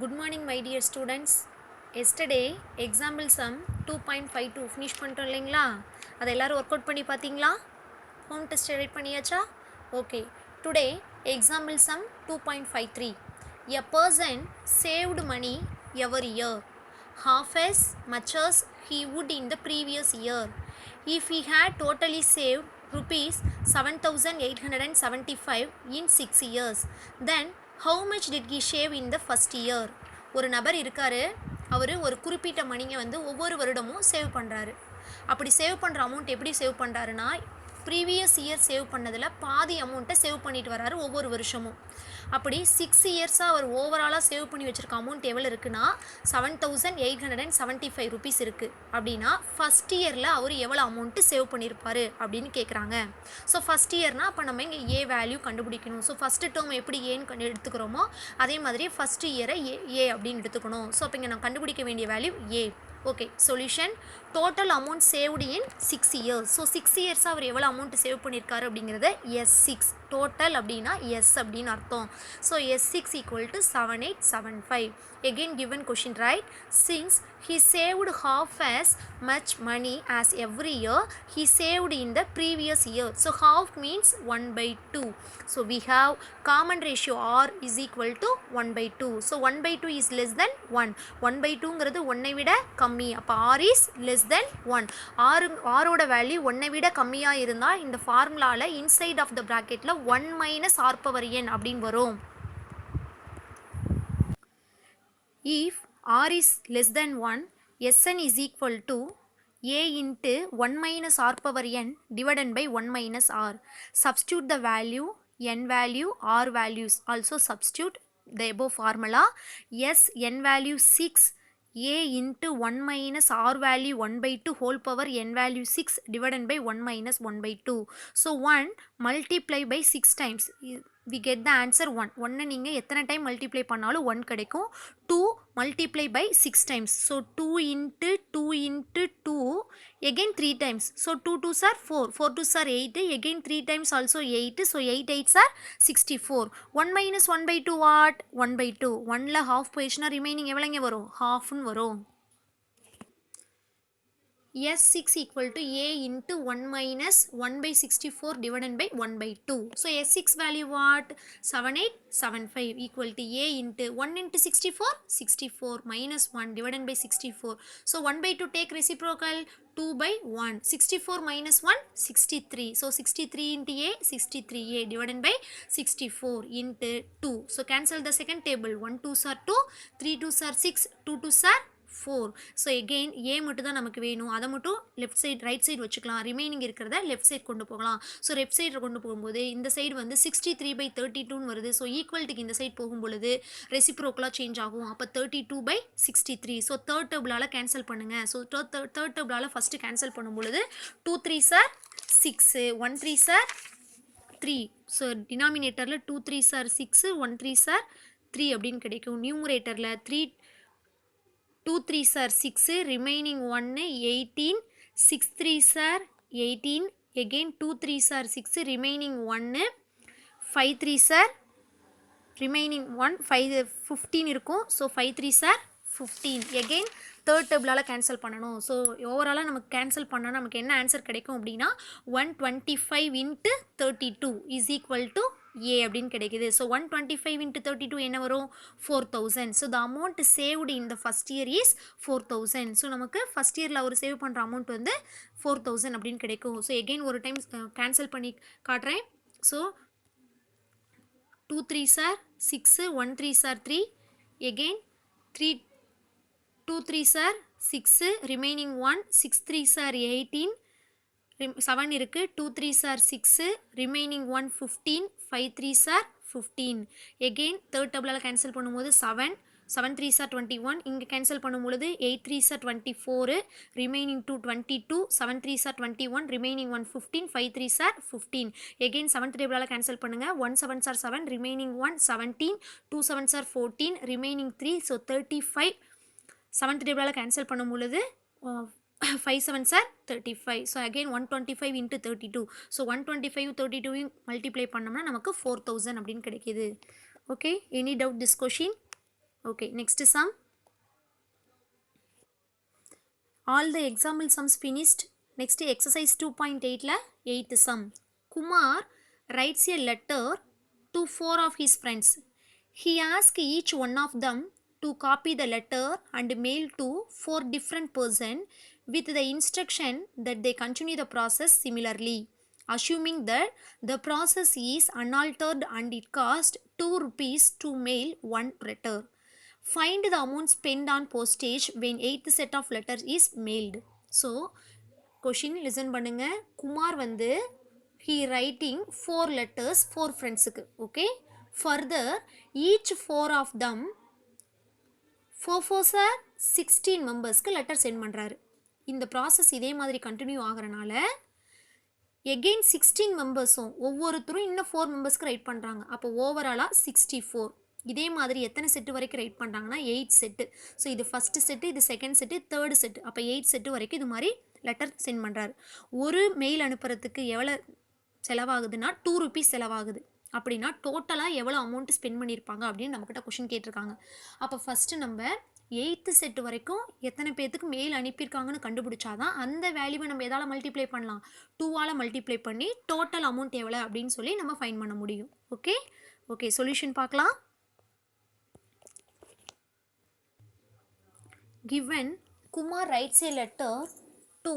Good morning my dear students. Yesterday example sum 2.52 finish பண்ணிட்டோம் இல்லைங்களா? அதை எல்லாரும் ஒர்க் அவுட் பண்ணி பார்த்தீங்களா? ஹோம் டெஸ்ட் ரைட் பண்ணியாச்சா? Okay. Today example sum 2.53. A person saved money every year, half as much as he would in the previous year. If he had totally saved rupees 7,875 in 6 years, then how much did he save in the first year? ஒரு நபர் இருக்காரு, அவர் ஒரு குறிப்பிட்ட மணியை வந்து ஒவ்வொரு வருடமும் save பண்ணுறாரு. அப்படி சேவ் பண்ணுற அமௌண்ட் எப்படி சேவ் பண்ணுறாருன்னா, ப்ரீவியஸ் இயர் சேவ் பண்ணதில் பாதி அமௌண்ட்டை சேவ் பண்ணிட்டு வராரு ஒவ்வொரு வருஷமும். அப்படி 6 இயர்ஸாக அவர் ஓவராலாக சேவ் பண்ணி வச்சுருக்க அமௌண்ட் எவ்வளோ இருக்குன்னா 7,875 ருபீஸ் இருக்குது. அப்படின்னா ஃபஸ்ட் இயரில் அவர் எவ்வளோ அமௌண்ட்டு சேவ் பண்ணியிருப்பார் அப்படின்னு கேட்குறாங்க. ஸோ ஃபஸ்ட் இயர்னால் அப்போ நம்ம இங்கே ஏ வேல்யூ கண்டுபிடிக்கணும். ஸோ ஃபஸ்ட்டு டேர்ம் எப்படி ஏன்னு எடுத்துக்கிறோமோ அதே மாதிரி ஃபஸ்ட்டு இயரை ஏ அப்படின்னு எடுத்துக்கணும். ஸோ அப்போ இங்கே நான் கண்டுபிடிக்க வேண்டிய வேல்யூ ஏ. Okay, solution total amount saved இன் 6 இயர்ஸ். ஸோ 6 இயர்ஸாக அவர் எவ்வளோ அமௌண்ட் சேவ் பண்ணியிருக்காரு அப்படிங்கிறத S6 டோட்டல் அப்படின்னா எஸ் அப்படின்னு அர்த்தம். So S6 equal to 7875. Again given question, right? Since he saved half as much money as every year he saved in the previous year. So half means 1/2. So we have common ratio R is equal to 1/2. So 1/2 is less than 1. 1/2ங்கிறது 1ஐ விட கம்மி. அப்போ R is less than 1. ஆரோட value 1ஐ விட கம்மியாக இருந்தால் இந்த ஃபார்முலாவில் இன்சைட் ஆஃப் த ப்ராக்கெட்டில் 1 மைனஸ் ஆர் பவர் n அப்படின்னு வரும். If r is less than 1, Sn is equal to a into 1 minus r power n divided by 1 minus r. Substitute the value, n value, r values. Also substitute the above formula. S n value 6, a into 1 minus r value 1/2 whole power n value 6 divided by 1 minus 1/2. So 1 multiply by 6 times. We get the answer 1. 1 நீங்கள் எத்தனை time multiply பண்ணாலும் 1 கிடைக்கும். 2 multiply by 6 times. So 2 into 2 into 2 again 3 times. So 2 2s are 4. 4 2s are 8. Again 3 times also 8. So 8 8s are 64. 1 minus 1/2 what? 1/2. 1ல half போயிடுச்சுன்னா remaining எவ்வளோங்க வரும்? halfன்னு வரும். S6 equal to A into 1 minus 1/64 divided by 1/2. So S6 value what? 7875 equal to A into 1 into 64, 64 minus 1 divided by 64. So 1/2 take reciprocal, 2/1. 64 minus 1, 63. So 63 into A, 63A divided by 64 into 2. So cancel the second table. 1 2s are 2, 3 2s are 6, 2 2s are 4. So again ஏ மட்டும் தான் நமக்கு வேணும். அதை மட்டும் left side right side வச்சுக்கலாம். Remaining இருக்கிறத left side கொண்டு போகலாம். ஸோ லெஃப்ட் சைடில் கொண்டு போகும்போது இந்த சைடு வந்து 63/32 வருது. ஸோ ஈக்குவல்ட்டுக்கு இந்த சைடு போகும்பொழுது ரெசிப்ரோக்கலாக சேஞ்ச் ஆகும். அப்போ 32/63. ஸோ தேர்ட் டேபிளால் கேன்சல் பண்ணுங்கள். ஸோ தேர்ட் டேபிளால் ஃபஸ்ட்டு கேன்சல் பண்ணும்பொழுது 2 3s are 6, 1 3s are 3. So டினாமினேட்டரில் 2 3s are 6, 1 3s are 3 அப்படின்னு கிடைக்கும். நியூமரேட்டரில் 2 3s are 6, remaining 1 18, 6 3s are 18, again 2 3s are 6, remaining 1, 5 3s are remaining 1, 15 இருக்கும். So 5 3s are 15. again third டேபிளால் cancel பண்ணணும். So ஓவராலாக நமக்கு கேன்சல் பண்ணால் நமக்கு என்ன ஆன்சர் கிடைக்கும் அப்படின்னா 125 into 32 is equal to A அப்படின்னு கிடைக்குது. ஸோ 125 into 32 என்ன வரும்? 4000. So the amount saved in the first year is 4000. So நமக்கு ஃபஸ்ட் இயரில் அவர் சேவ் பண்ணுற அமௌண்ட் வந்து 4000 அப்படின்னு கிடைக்கும். ஸோ எகெயின் ஒரு டைம் கேன்சல் பண்ணி காட்டுறேன். So 2 3s are 6, 1 3s are 3, again 2 3s are 6, remaining 1, 6 3s are 18, 7 இருக்கு. 2 3s are 6, remaining 1 15, 5 3s are 15. again third டேபிளால் கேன்சல் பண்ணும்போது 7 3s are 21. இங்கே கேன்சல் பண்ணும்பொழுது 8 3s are 24, remaining 2 22, 7 3s are 21, remaining 1 15, 5 3s are 15. again 7th டேபிளால் cancel பண்ணுங்கள். 1 7s are 7, remaining 1 17, 2 7s are 14, remaining 3. So 35. 7th டேபிளால் cancel பண்ணும்பொழுது 5 7s are 35. So again 125 into 32. ஸோ 125 32 multiply பண்ணோம்னா நமக்கு 4000 அப்படின்னு கிடைக்கிது. Okay, any doubt this question? Okay, next sum. All the example sums finished. Next exercise 2.8 la 8th sum. Kumar writes a letter to 4 of his friends. He asks each one of them to copy the letter and mail to 4 different persons with the instruction that they continue the process similarly, assuming that the process is unaltered and it costs 2 rupees to mail one letter. Find the amount spent on postage when 8th set of letters is mailed. So question listen பண்ணுங்க. குமார் வந்து he writing 4 letters 4 friendsக்கு. Okay, further each 4 of them 4 4s are 16 மெம்பர்ஸ்க்கு letter send பண்ணுறாரு. இந்த process இதே மாதிரி continue ஆகிறனால again 16 மெம்பர்ஸும் ஒவ்வொருத்தரும் இன்னும் 4 மெம்பர்ஸ்க்கு ரைட் பண்ணுறாங்க. அப்போ ஓவராலாக 64. இதே மாதிரி எத்தனை செட்டு வரைக்கும் ரைட் பண்ணுறாங்கன்னா 8 செட்டு. ஸோ இது ஃபஸ்ட்டு செட்டு, இது செகண்ட் செட்டு, தேர்டு செட்டு. அப்போ 8 செட்டு வரைக்கும் இது மாதிரி லெட்டர் சென்ட் பண்ணுறாரு. ஒரு மெயில் அனுப்புறதுக்கு எவ்வளோ செலவாகுதுன்னா 2 ருபீஸ் செலவாகுது. அப்படின்னா டோட்டலாக எவ்வளோ அமௌண்ட் ஸ்பெண்ட் பண்ணியிருப்பாங்க அப்படின்னு நம்மக்கிட்ட கொஷின் கேட்டிருக்காங்க. அப்போ ஃபஸ்ட்டு நம்ம 8th செட்டு வரைக்கும் எத்தனை பேர்த்துக்கு மெயில் அனுப்பியிருக்காங்கன்னு கண்டுபிடிச்சாதான் அந்த வேல்யூவை நம்ம எதால் மல்டிப்ளை பண்ணலாம், 2ஆல் மல்டிப்ளை பண்ணி டோட்டல் அமௌண்ட் எவ்வளோ அப்படின்னு சொல்லி நம்ம ஃபைண்ட் பண்ண முடியும். ஓகே ஓகே, சொல்யூஷன் பார்க்கலாம். Given Kumar writes a letter to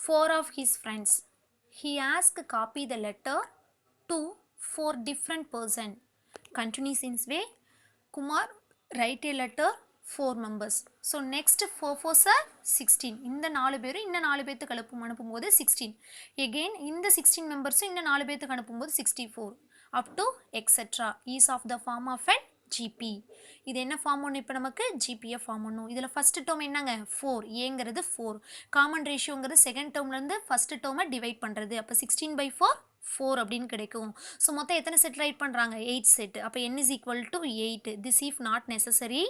4 of his friends. He asks copy the letter to 4 different person. Continues in this way. Kumar write a letter 4 members. So next 4 4s are 16. இந்த 4 பேரும் இந்த 4 பேத்துக்கு அனுப்பும்போது 16. Again இந்த 16 members இந்த 4 பேத்துக்கு அனுப்பும்போது 64. Up to etc. is of the form of an GP. இது என்ன ஃபார்ம் ஒன்று? இப்போ நமக்கு GPF ஃபார்ம் ஒன்றும். இதில் ஃபஸ்ட்டு டேர்ம் என்னங்க 4, ஏங்கிறது 4. காமன் ரேஷியோங்கிறது செகண்ட் டேர்ம்லேருந்து ஃபஸ்ட்டு டேர்மை டிவைட் பண்ணுறது. அப்போ 16/4 4 அப்படின்னு கிடைக்கும். ஸோ மொத்தம் எத்தனை செட் ரைட் பண்ணுறாங்க? 8 செட். அப்போ n is equal to 8. This if not necessary.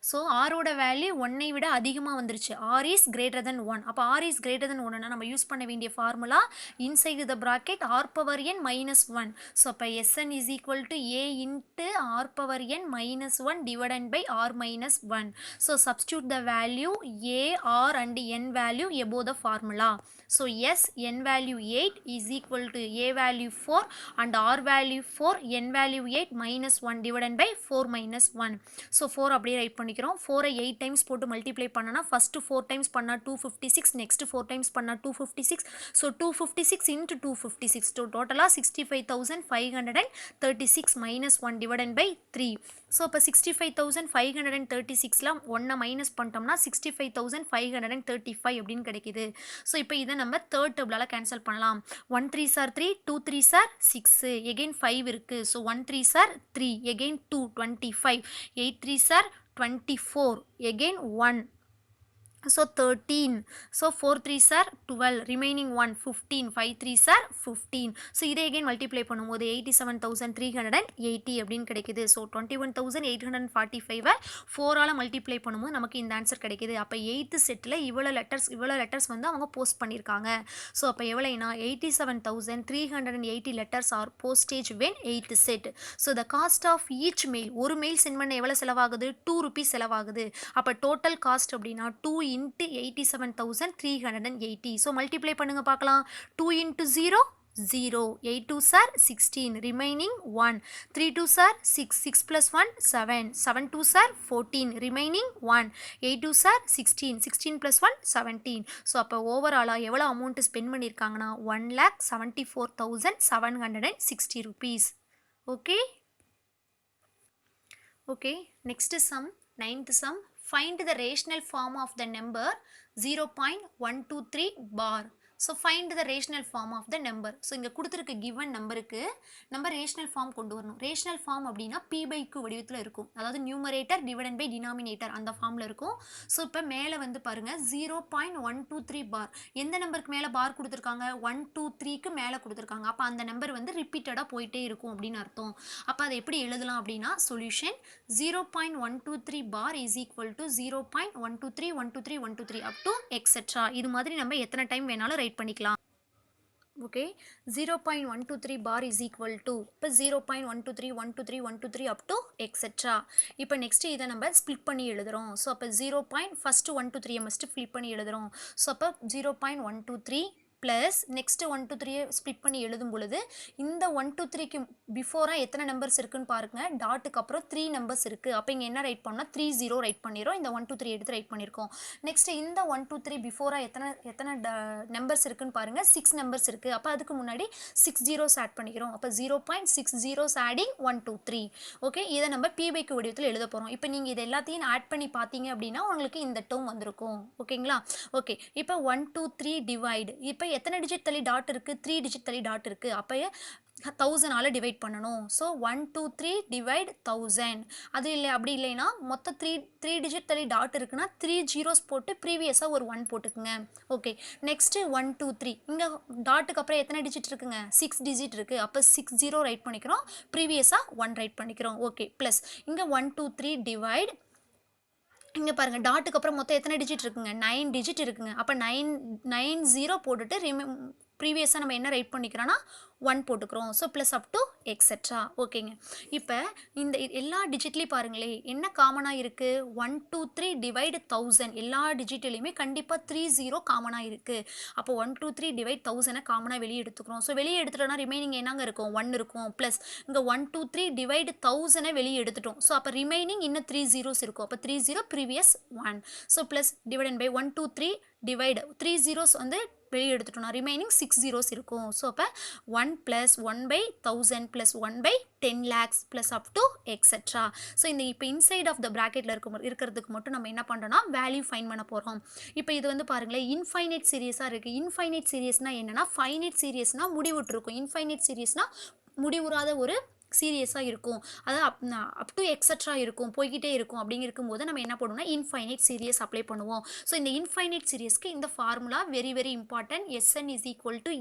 So ஆரோட வேல்யூ 1ஐ விட அதிகமாக வந்துருச்சு. R is greater than 1. அப்போ R is greater than 1னா நம்ம யூஸ் பண்ண வேண்டிய formula inside the bracket R power n -1. So அப்போ Sn is equal to A into R power n -1 divided by R -1. So substitute the value A, R and n value above the formula. So S n value 8 is equal to A value 4 and R value 4, n value 8 -1 divided by 4 -1. So 4 அப்படியே right பண்ணிக்கிறோம். 4ஐ 8 times போட்டு multiply பண்ணனா first 4 times பண்ணால் 256, next 4 times பண்ணால் 256. So 256 into 256 டோட்டலாக 65,536 -1 divided by 3. So இப்போ 65,536ல் 1 minus பண்ணிட்டோம்னா 65,535 அப்படின்னு கிடைக்கிது. ஸோ இப்போ இதை நம்ம தேர்ட் டேபிளால் கேன்சல் பண்ணலாம். 1 3s are 3, 2 3s are 6, again 5 இருக்குது. So 1 3s are 3, again 2 25, 8 3s are 24, again 1. So 13. So 4 3s are 12, remaining 1 15, 5 3s are 15. So இதை again multiply பண்ணும்போது 87,380 அப்படின்னு கிடைக்குது. ஸோ 21,845 4ஆல் மல்டிப்ளை பண்ணும்போது நமக்கு இந்த ஆன்சர் கிடைக்குது. அப்போ 8th செட்டில் இவ்வளோ லெட்டர்ஸ் வந்து அவங்க போஸ்ட் பண்ணியிருக்காங்க. ஸோ அப்போ எவ்வளோனா 87,380 letters are postage when 8th set. So the cost of each mail, ஒரு மெயில் சென்ட் பண்ண எவ்வளோ செலவாகுது? 2 ருபீஸ் செலவாகுது. அப்போ டோட்டல் காஸ்ட் அப்படின்னா 2 into 87,380. ஸோ மல்டிப்ளை பண்ணுங்க பார்க்கலாம். 2 into 0 0, 8 2s are 16, remaining 1, 3 2s are 6, 6 plus 1 7, 7 2s are 14, remaining 1, 8 2s are 16, 16 plus 1 17. So அப்போ ஓவராலாக எவ்வளோ அமௌண்ட் ஸ்பெண்ட் பண்ணியிருக்காங்கன்னா 1,74,760 rupees. Okay okay, next sum 9th sum. Find the rational form of the number 0.123 bar. So find the rational form of the number. So இங்கே கொடுத்துருக்க given நம்பருக்கு நம்ம rational form கொண்டு வரணும். ரேஷனல் ஃபார்ம் அப்படின்னா P/Q வடிவத்தில் இருக்கும். அதாவது நியூமரேட்டர் டிவைடட் பை டினாமினேட்டர் அந்த ஃபார்மில் இருக்கும். ஸோ இப்போ மேலே வந்து பாருங்கள் 0.123 பார். எந்த நம்பருக்கு மேலே பார் கொடுத்துருக்காங்க? 123க்கு மேலே கொடுத்துருக்காங்க. அப்போ அந்த நம்பர் வந்து ரிப்பீட்டடாக போயிட்டே இருக்கும் அப்படின்னு அர்த்தம். அப்போ அதை எப்படி எழுதலாம் அப்படின்னா solution 0.123 bar is equal to 0.123 123 123 up to etcetera. இது மாதிரி நம்ம எத்தனை டைம் வேணாலும் பண்ணிக்கலாம். Okay 0.123 bar is equal to இப்போ 0.123 123 123 அப் டு எக்ஸெட்ரா. இப்போ நெக்ஸ்ட்டு இதை நம்ம ஸ்ப்ளிட் பண்ணி எழுதுகிறோம். ஸோ அப்போ ஃபஸ்ட்டு 123 மஸ்ட்டு ஃபில் பண்ணி எழுதுகிறோம். ஸோ அப்போ 0.123 ப்ளஸ் நெக்ஸ்ட்டு 123 ஸ்ப்ளிட் பண்ணி எழுதும் பொழுது இந்த 123க்கு பிஃபோராக எத்தனை நம்பர்ஸ் இருக்குன்னு பாருங்கள். டாட்டுக்கு அப்புறம் 3 நம்பர்ஸ் இருக்குது. அப்போ இங்கே என்ன ரைட் பண்ணால் 30 ரைட் பண்ணிடுறோம். இந்த 123 எடுத்து ரைட் பண்ணியிருக்கோம். நெக்ஸ்ட்டு இந்த 123 பிஃபோராக எத்தனை நம்பர்ஸ் இருக்குன்னு பாருங்கள். 6 நம்பர்ஸ் இருக்குது. அப்போ அதுக்கு முன்னாடி 6 ஜீரோஸ் ஆட் பண்ணிக்கிறோம். அப்போ 0.6 ஜீரோஸ் ஆடிங் 123. ஓகே, இதை நம்ம P/Q வடிவத்தில் எழுத போகிறோம். இப்போ நீங்கள் இது எல்லாத்தையும் ஆட் பண்ணி பார்த்தீங்க அப்படின்னா உங்களுக்கு இந்த டேர்ம் வந்திருக்கும். ஓகேங்களா? ஓகே, இப்போ 123 டிவைடு இப்போ எத்தனை டிஜிட் தள்ளி டாட் இருக்குது? 3 டிஜிட் தள்ளி டாட் இருக்குது. அப்போ 1000ஆல் டிவைட் பண்ணணும். So 123 divide 1000. அது இல்லை, அப்படி இல்லைன்னா மொத்தம் த்ரீ டிஜிட் தள்ளி டாட் இருக்குன்னா 3 ஜீரோஸ் போட்டு ப்ரீவியஸாக ஒரு 1 போட்டுக்குங்க. ஓகே, நெக்ஸ்ட்டு 123 இங்கே டாட்டுக்கு அப்புறம் எத்தனை டிஜிட் இருக்குங்க? 6 டிஜிட் இருக்குது. அப்போ 6 ஜீரோ ரைட் பண்ணிக்கிறோம். ப்ரீவியஸாக 1 ரைட் பண்ணிக்கிறோம். ஓகே, ப்ளஸ் இங்கே 123 டிவைட் இங்கே பாருங்கள் டாட்டுக்கு அப்புறம் மொத்தம் எத்தனை டிஜிட் இருக்குங்க? 9 டிஜிட் இருக்குங்க. அப்போ 9 ஜீரோ போட்டுட்டு ப்ரீவியஸாக நம்ம என்ன ரைட் பண்ணிக்கிறோன்னா 1 போட்டுக்கிறோம். So plus up to etcetera. ஓகேங்க, இப்போ இந்த எல்லா டிஜிட்லேயும் பாருங்களே என்ன காமனாக இருக்குது? 123 டிவைடு 1000 எல்லா டிஜிட்லேயுமே கண்டிப்பாக 30 காமனாக இருக்குது. அப்போ 123 டிவைட் 1000 காமனாக வெளியே எடுத்துக்கிறோம். ஸோ வெளியே எடுத்துட்டோம்னா ரிமைனிங் என்னங்க இருக்கும்? 1 இருக்கும். ப்ளஸ் இங்கே 123 டிவைடு 1000 வெளியே எடுத்துட்டோம். ஸோ அப்போ ரிமைனிங் இன்னும் 3 ஜீரோஸ் இருக்கும். அப்போ 30 previous 1. So plus divided by 123 divide 3 zeros வந்து வெளியே எடுத்துட்டோம்னா ரிமைனிங் 6 ஜீரோஸ் இருக்கும். ஸோ அப்போ 1 plus 1/1000 plus 1/10 lakhs plus up to etcetera. So இந்த இப்போ இன்சைட் ஆஃப் த ப்ராக்கெட்டில் இருக்கிறதுக்கு மட்டும் நம்ம என்ன பண்ணுறோன்னா வேல்யூ ஃபைன் பண்ண போகிறோம். இப்போ இது வந்து பாருங்களேன் இன்ஃபைனைட் சீரியஸாக இருக்குது. இன்ஃபைனைட் சீரியஸ்னால் என்னென்னா ஃபைனைட் சீரியஸ்னால் முடிவுற்றிருக்கும். இன்ஃபைனைட் சீரியஸ்னால் முடிவுறாத ஒரு சீரியஸாக இருக்கும். அதாவது அப் டு எக்ஸெட்ரா இருக்கும், போய்கிட்டே இருக்கும். அப்படிங்க இருக்கும்போது நம்ம என்ன பண்ணுவோம்னா இன்ஃபைனைட் சீரியஸ் அப்ளை பண்ணுவோம். ஸோ இந்த இன்ஃபைனைட் சீரியஸ்க்கு இந்த formula very very important. Sn is equal to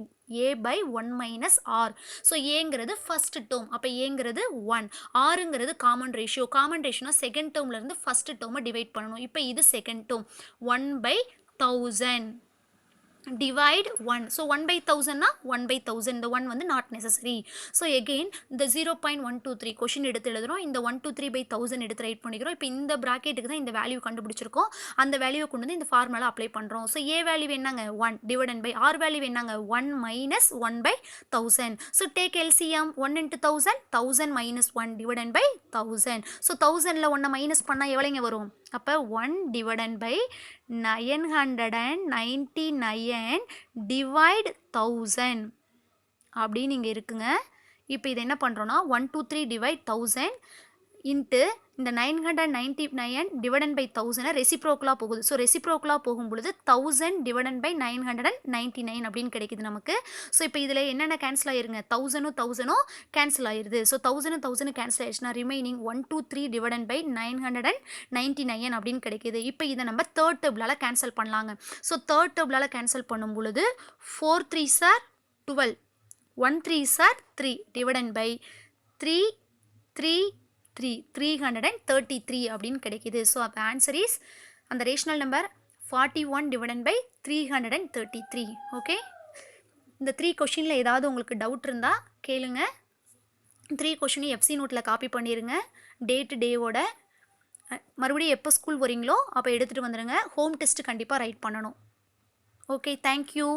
a/1 minus R. So ஏங்கிறது ஃபஸ்ட் டேர்ம். அப்போ ஏங்கிறது 1, ஆறுங்கிறது காமன் ரேஷியோ. காமன் ரேஷியோனா செகண்ட் டேர்ம்லேருந்து ஃபஸ்ட் டேர்மை டிவைட் பண்ணணும். இப்போ இது second term 1/1000 divide 1. So 1/1000 na 1/1000. இந்த 1 வந்து not necessary. So again இந்த 0.123 question எடுத்து எழுதுறோம். இந்த 123/1000 எடுத்து ரைட் பண்ணிக்கிறோம். இப்போ இந்த bracketக்கு தான் இந்த வேல்யூ கண்டுபிடிச்சிருக்கோம். அந்த வேல்யூவை கொண்டு வந்து இந்த ஃபார்முலா அப்ளை பண்ணுறோம். ஸோ ஏ வேல்யூ என்னங்க 1 டிவைடன் பை ஆர் வேல்யூ என்னங்க 1 minus 1/1000. So take LCM 1 into 1000 1000 minus 1 divided by 1000. So 1000ல் 1 மைனஸ் பண்ணால் எவ்வளோங்க வரும்? அப்போ 1 டிவைடன் பை 999 டிவைட் 1000 அப்படின்னு இங்கே இருக்குங்க. இப்போ இது என்ன பண்ணுறோன்னா 123 டிவைட் 1000 இன்ட்டு இந்த 999 டிவைடன் பை 1000 ரெசிப்ரோக்கலாக போகுது. ஸோ ரெசிப்ரோக்கலாக போகும் பொழுது 1000 டிவைடன் பை 999 அப்படின்னு கிடைக்குது நமக்கு. ஸோ இப்போ இதில் என்னென்ன கேன்சல் ஆயிருங்க? 1000 கேன்சல் ஆயிருது. ஸோ 1000 கேன்சல் ஆயிடுச்சுன்னா ரிமைனிங் 123 டிவைடன் பை 999 அப்படின்னு கிடைக்குது. இப்போ இதை நம்ம தேர்ட் டேபிளால் கேன்சல் பண்ணலாங்க. ஸோ தேர்ட் டேபிளால் கேன்சல் பண்ணும் பொழுது 4 3s are 12 1 3s are 3 டிவைடன் by 3 3 333 அப்படின்னு கிடைக்குது. ஸோ அப்போ ஆன்சர் இஸ் அந்த rational number 41 divided by 333. Okay, இந்த 3 கொஷினில் ஏதாவது உங்களுக்கு டவுட் இருந்தால் கேளுங்க. 3 கொஷினையும் எஃப்சி நோட்டில் காப்பி பண்ணிடுங்க. டேவோட மறுபடியும் எப்போ ஸ்கூல் வரீங்களோ அப்போ எடுத்துகிட்டு வந்துடுங்க. ஹோம் டெஸ்ட்டு கண்டிப்பாக ரைட் பண்ணணும். Okay, thank you.